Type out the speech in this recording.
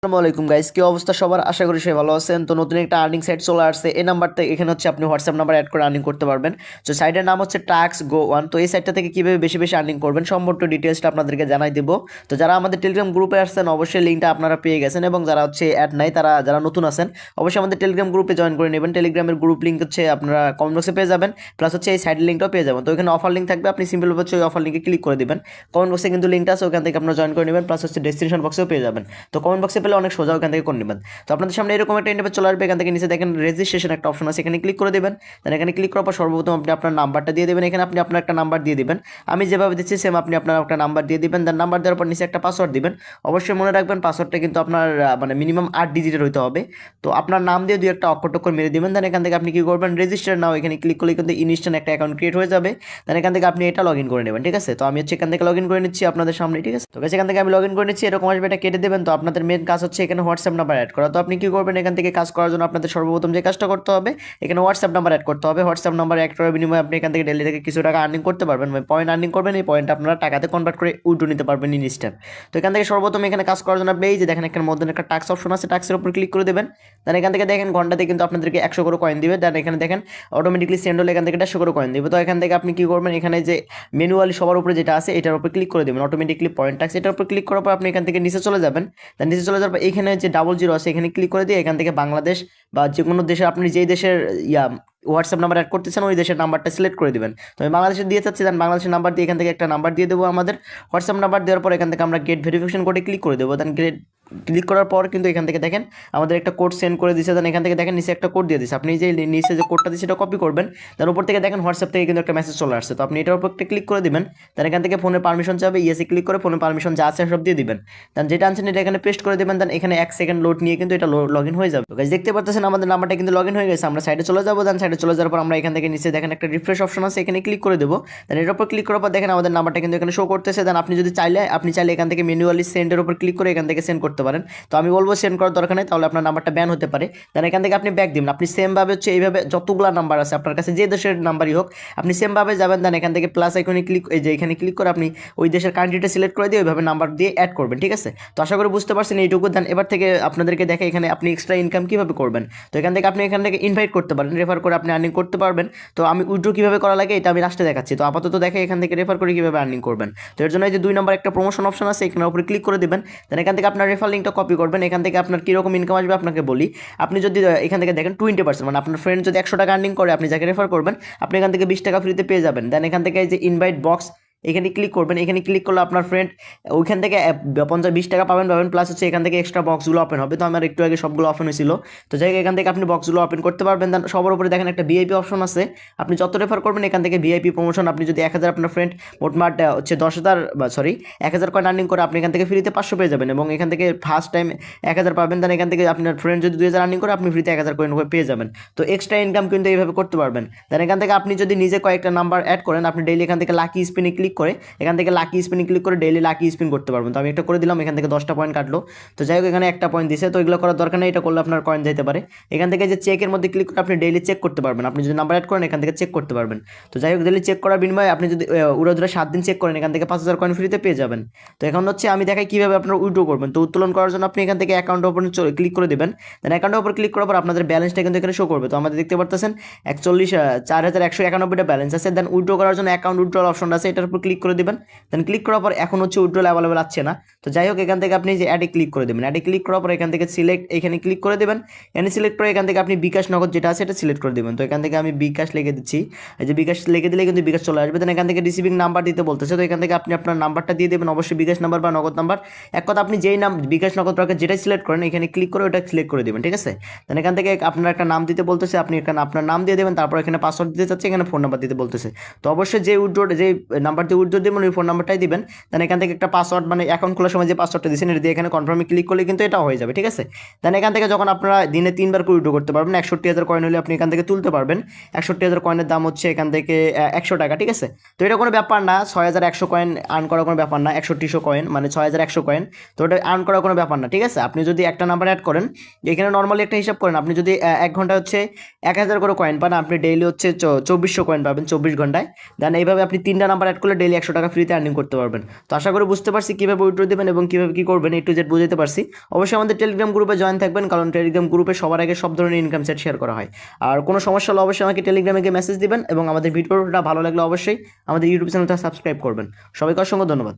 আসসালামু আলাইকুম গাইস, কি অবস্থা সবার? আশা করি সবাই ভালো আছেন। তো নতুন একটা আর্নিং সাইট চলে আসছে। এই নাম্বারটা এখানে হচ্ছে আপনি হোয়াটসঅ্যাপ নাম্বার অ্যাড করে আর্নিং করতে পারবেন। তো সাইটের নাম হচ্ছে টাক্স গো ওয়ান। তো এই সাইটটা থেকে কিভাবে বেশি বেশি আর্নিং করবেন সম্পূর্ণ ডিটেলসটা আপনাদেরকে জানাই দেবো। তো যারা আমাদের টেলিগ্রাম গ্রুপে আসছেন অবশ্যই লিঙ্কটা আপনারা পেয়ে গেছেন, এবং যারা হচ্ছে অ্যাড নাই তারা যারা নতুন আছেন অবশ্যই আমাদের টেলিগ্রাম গ্রুপে জয়েন করে নেবেন। টেলিগ্রামের গ্রুপ লিঙ্ক হচ্ছে আপনারা কমেন্ট বক্সে পেয়ে যাবেন, প্লাস হচ্ছে এই সাইটের লিঙ্কটাও পেয়ে যাবেন। তো এখানে অফার লিঙ্ক থাকবে, আপনি সিম্পল হচ্ছে ওই অফার লিঙ্কে ক্লিক করে দিবেন। কমেন্ট বক্সে কিন্তু লিঙ্কটা আছে, ওখান থেকে আপনারা জয়েন করে নেবেন, প্লাস হচ্ছে ডেসক্রিপশন বক্সেও পেয়ে যাবেন। তো কমেন্ট বক্সে পেলে অনেক সোজা ওখান থেকে করে নেবেন। তো আপনাদের সামনে এরকম একটা ইন্টারফেস চলে আসবে। এখান থেকে নিচে দেখেন রেজিস্ট্রেশন একটা অপশন আছে, এখানে ক্লিক করে দেবেন। দেন এখানে ক্লিক করার পর সর্বপ্রথম আপনি আপনার নাম্বারটা দিয়ে দেবেন। এখানে আপনি আপনার একটা নাম্বার দিয়ে দিবেন, আমি যেভাবে দিচ্ছি সেম আপনি আপনার একটা নাম্বার দিয়ে দিবেন। দেন নাম্বার দেওয়ার পর নিচে একটা পাসওয়ার্ড দিবেন। অবশ্যই মনে রাখবেন পাসওয়ার্ডটা কিন্তু আপনার মানে মিনিমাম 8 ডিজিটের হইতে হবে। তো আপনার নাম দিয়ে দুই একটা অক্ষর টক্ষর মেরে দিবেন। দেন এখান থেকে আপনি কি করবেন, রেজিস্টার নাও এখানে ক্লিক করলে কিন্তু ইনস্ট্যান্ট একটা অ্যাকাউন্ট ক্রিয়েট হয়ে যাবে। দেন এখান থেকে আপনি এটা লগ ইন করে নেবেন, ঠিক আছে? তো আমি হচ্ছে এখান থেকে লগ ইন করে নিচ্ছি আপনাদের সামনে, ঠিক আছে? তো এখান থেকে আমি লগ ইন করে নিচ্ছি, এরকম আসবে, এটা কেটে দেবেন। তো আপনাদের মেন কাজ হচ্ছে এখানে হোয়াটসঅ্যাপ নাম্বার অ্যাড করা। তো আপনি কি করবেন, এখান থেকে কাজ করার জন্য আপনাদের সর্বপ্রথম যে কাজটা করতে হবে, এখানে হোয়াটসঅ্যাপ নাম্বার অ্যাড করতে হবে। হোয়াটসঅ্যাপ নাম্বার অ্যাড করার বিনিময়ে আপনি এখান থেকে ডেলি থেকে কিছু টাকা আর্নিং করতে পারবেন, মানে পয়েন্ট আর্নিং করবেন। এই পয়েন্ট আপনারা টাকাতে কনভার্ট করে উইথড্র নিতে পারবেন ইনস্ট্যান্ট। তো এখান থেকে সর্বপ্রথম এখানে কাজ করার জন্য আপনি এই যে দেখেন এখানে মধ্যে একটা টাক্স অপশন আছে, টাক্সের উপর ক্লিক করে দেবেন। দেন এখান থেকে দেখেন ঘন্টাতে কিন্তু আপনাদেরকে 100 করে কয়েন দিবে। দেন এখানে দেখেন অটোমেটিকলি সেন্ড হলে এখান থেকে 150 করে কয়েন দিবে। তো এখান থেকে আপনি কি করবেন, এখানে যে ম্যানুয়ালি সবার উপরে যেটা আছে এটার উপর ক্লিক করে দেবেন, অটোমেটিকলি পয়েন্ট টাক্স, এটার উপর ক্লিক করার পর আপনি এখান থেকে নিচে চলে যাবেন। দেন নিচে চলে যাওয়ার পর এখানে যে 00 আছে এখানে ক্লিক করে দিয়ে এখান থেকে বাংলাদেশ বা যে কোনো দেশের আপনি যেই দেশের হোয়াটসঅ্যাপ নাম্বার অ্যাড করতেছেন ওই দেশের নাম্বারটা সিলেক্ট করে দিবেন। তো আমি বাংলাদেশের দিয়ে চাচ্ছি, দেন বাংলাদেশের নাম্বার দিয়ে এখান থেকে একটা নাম্বার দিয়ে দেবো আমাদের হোয়াটসঅ্যাপ নাম্বার। দেওয়ার পর এখান থেকে আমরা গেট ভেরিফিকেশন কোডে ক্লিক করে দেবো। দেন গেট ক্লিক করার পর কিন্তু এখান থেকে দেখেন আমাদের একটা কোড সেন্ড করে দিচ্ছে। দেন এখান থেকে দেখেন নিচে একটা কোড দিয়ে দিচ্ছে, আপনি যে নিচে যে কোডটা দিচ্ছে সেটা কপি করবেন। তার উপর থেকে দেখেন হোয়াটসঅ্যাপ থেকে কিন্তু একটা মেসেজ চলে আসছে, তো আপনি এটার উপর একটা ক্লিক করে দিবেন। দেন এখান থেকে ফোনের পারমিশন চাবে, ইয়েসে ক্লিক করে ফোনের পারমিশন যা আছে সব দিয়ে দিবেন। দেন যেটা আনছেন এটা এখানে পেস্ট করে দেবেন। দেন এখানে 1 সেকেন্ড লোড নিয়ে কিন্তু এটা লগ ইন হয়ে যাবে। তো গাইস দেখতে পাচ্ছেন আমাদের নাম্বারটা কিন্তু লগ ইন হয়ে গেছে। আমরা সাইডে চলে যাবো। দেন সাইডে চলে যাওয়ার পর আমরা এখান থেকে নিচে দেখেন একটা রিফ্রেশ অপশন আছে, এখানে ক্লিক করে দেবো। দেন এর উপর ক্লিক করার পর দেখেন আমাদের নাম্বারটা কিন্তু এখানে শো করতেছে। দেন আপনি যদি চাইলে এখান থেকে ম্যানুয়ালি সেন্ডের উপর ক্লিক করে এখান থেকে সেন্ড করতে পারেন। তো আমি বলবো সেন্ড করার দরকার নেই, তাহলে আপনার নাম্বারটা ব্যান হতে পারে। দেন এখান থেকে আপনি ব্যাক দিবেন। আপনি সেমভাবে হচ্ছে এইভাবে যতগুলো নাম্বার আছে আপনার কাছে যে দেশের নাম্বারই হোক আপনি সেমভাবে যাবেন। দেন এখান থেকে প্লাস আইকনে ক্লিক, এই যে এখানে ক্লিক করে আপনি ওই দেশের কান্ট্রিটা সিলেক্ট করে দিয়ে ওইভাবে নাম্বার দিয়ে অ্যাড করবেন, ঠিক আছে? তো আশা করি বুঝতে পারছেন এইটুকু। দেন এবার থেকে আপনাদেরকে দেখে এখানে আপনি এক্সট্রা ইনকাম কীভাবে করবেন। তো এখান থেকে আপনি এখান থেকে ইনভাইট করতে পারেন, রেফার করে আপনি আর্নিং করতে পারবেন। তো আমি উইথড্র কীভাবে করা লাগে এটা আমি লাস্টে দেখাচ্ছি। তো আপাতত দেখে এখান থেকে রেফার করে কীভাবে আর্নিং করবেন। তো এর জন্য এই যে 2 নম্বর একটা প্রমোশন অপশন আছে, এখানের উপরে ক্লিক করে দেবেন। দেন এখান থেকে আপনার রেফার লিঙ্কটা কপি করবেন। এখান থেকে আপনার কীরকম ইনকাম আসবে আপনাকে বলি। আপনি যদি এখান থেকে দেখেন 20%, মানে আপনার ফ্রেন্ড যদি 100 টাকা আর্নিং করে আপনি যাকে রেফার করবেন আপনি এখান থেকে 20 টাকা ফ্রিতে পেয়ে যাবেন। দেন এখান থেকে এই যে ইনভাইট বক্স এখানে ক্লিক করবেন। এখানে ক্লিক করলে আপনার ফ্রেন্ড ওইখান থেকে 20 টাকা পাবেন, প্লাস হচ্ছে এখান থেকে এক্সট্রা বক্সগুলো ওপেন হবে। তো আমার একটু আগে সবগুলো ওপেন হয়েছিল, তো যাই এখান থেকে আপনি বক্সগুলো ওপেন করতে পারবেন। দেন সবার উপরে দেখেন একটা ভিআইপি অপশন আছে, আপনি যত রেফার করবেন এখান থেকে ভিআইপি প্রমোশন। আপনি যদি 1000 আপনার ফ্রেন্ড মোটমাট হচ্ছে 1000 কয়েন আর্নিং করে আপনি এখান থেকে ফ্রিতে 500 পেয়ে যাবেন, এবং এখান থেকে ফার্স্ট টাইম 1000 পাবেন। দেন এখান থেকে আপনার ফ্রেন্ড যদি 2000 আর্নিং করে আপনি ফ্রিতে 1000 কয়েন পেয়ে যাবেন। তো এক্সট্রা ইনকাম কিন্তু এইভাবে করতে পারবেন। দেন এখান থেকে আপনি যদি নিজে কয়েকটা নাম্বার অ্যাড করেন আপনি ডেইলি এখান থেকে লাকি স্পিনে ক্লিক করে এখান থেকে লাকি স্পিনে ক্লিক করে ডেইলি লাকি স্পিন করতে পারবেন। তো আমি একটা করে দিলাম, এখান থেকে 10টা পয়েন্ট কাটলো। তো যাই হোক এখানে একটা পয়েন্ট দিছে, তো এগুলো করার দরকার নেই, এটা করলে আপনার কয়েন যেতে পারে। এখান থেকে যে চেকের মধ্যে ক্লিক করে আপনি ডেইলি চেক করতে পারবেন, আপনি যদি নাম্বার অ্যাড করেন এখান থেকে চেক করতে পারবেন। তো যাই হোক ডেইলি চেক করার বিনিময়ে আপনি যদি উড়াধুরা 7 দিন চেক করেন এখান থেকে 5000 কয়েন ফ্রিতে পেয়ে যাবেন। তো এখন হচ্ছে আমি দেখাই কীভাবে আপনার উইথড্র করবেন। তো উত্তোলন করার জন্য আপনি এখান থেকে অ্যাকাউন্টের উপর ক্লিক করে দেবেন। দেন অ্যাকাউন্টের উপর ক্লিক করার পর আপনাদের ব্যালেন্সটা কিন্তু এখানে শো করবে। তো আমাদের দেখতে পারতেছেন 41,191টা ব্যালেন্স আছে। দেন উইথড্র করার জন্য অ্যাকাউন্ট উইথড্রল অপশন আছে, এটার উপর ক্লিক করে দেবেন। দেন ক্লিক করার পর এখন হচ্ছে উইথড্রল অ্যাভেলেবল আসছে না। তো যাই হোক এখান থেকে আপনি যে অ্যাডে ক্লিক করে দেবেন, অ্যাডে ক্লিক করার পর এখান থেকে সিলেক্ট এখানে ক্লিক করে দেবেন। এখানে সিলেক্ট করে এখান থেকে আপনি বিকাশ নগদ যেটা আছে এটা সিলেক্ট করে দেবেন। তো এখান থেকে আমি বিকাশ লিখে দিচ্ছি, এই যে বিকাশ লিখে দিলে কিন্তু বিকাশ চলে আসবে। দেন এখান থেকে রিসিভিং নাম্বার দিতে বলতেছে, তো এখান থেকে আপনি আপনার নাম্বারটা দিয়ে দেবেন, অবশ্যই বিকাশ নাম্বার বা নগদ নাম্বার। এক কথা আপনি যেই নাম বিকাশ নগদ রাখেন যেটাই সিলেক্ট করেন এখানে ক্লিক করে ওটা সিলেক্ট করে দেবেন, ঠিক আছে? দেন এখান থেকে আপনার একটা নাম দিতে বলতেছে, আপনি এখানে আপনার নাম দিয়ে দেবেন, তারপর এখানে পাসওয়ার্ড দিতে চাচ্ছে, এখানে ফোন নাম্বার দিতে বলতেছে। তো অবশ্যই যে নাম্বার দিয়ে উইথড্র দেবেন ওই ফোন নাম্বারটাই দিবেন। দেন এখান থেকে একটা পাসওয়ার্ড মানে অ্যাকাউন্ট খোলার সময় যে পাসওয়ার্ডটা দিয়েছেন এটা দিয়ে এখানে কনফার্মে ক্লিক করলে কিন্তু এটাও হয়ে যাবে, ঠিক আছে? দেন এখান থেকে যখন আপনারা দিনে 3 বার করে উইথড্র করতে পারবেন 61,000 কয়েন হলে আপনি এখান থেকে তুলতে পারবেন। 61,000 কয়েনের দাম হচ্ছে এখান থেকে 100 টাকা, ঠিক আছে? তো এটা কোনো ব্যাপার না, 6100 কয়েন আর্ন করার কোনো ব্যাপার না, 6100 কয়েন মানে 6100 কয়েন। তো এটা আর্ন করার কোনো ব্যাপার না, ঠিক আছে? আপনি যদি একটা নাম্বার অ্যাড করেন, এখানে নর্মালি একটা হিসাব করেন, আপনি যদি 1 ঘন্টা হচ্ছে 1000 করে কয়েন পান, আপনি ডেইলি হচ্ছে 2400 কয়েন পাবেন 24 ঘন্টায়। দেন এইভাবে আপনি 3টা নাম্বার অ্যাড করলে ডেইলি 100 টাকা ফ্রিতে আর্নিং করতে পারবেন। তো আশা করি বুঝতে পারছি কীভাবে উইথড্র দেবেন এবং কীভাবে কী করবেন, A to Z বুঝাতে পারছি। অবশ্যই আমাদের টেলিগ্রাম গ্রুপে জয়েন থাকবেন, কারণ টেলিগ্রাম গ্রুপে সবার আগে সব ধরনের ইনকাম সেট শেয়ার করা হয়। আর কোনো সমস্যা হলে অবশ্যই আমাকে টেলিগ্রামে গিয়ে মেসেজ দিবেন এবং আমাদের ভিডিওটা ভালো লাগলে অবশ্যই আমাদের ইউটিউব চ্যানেলটা সাবস্ক্রাইব করবেন। সবাইকে অসংখ্য ধন্যবাদ।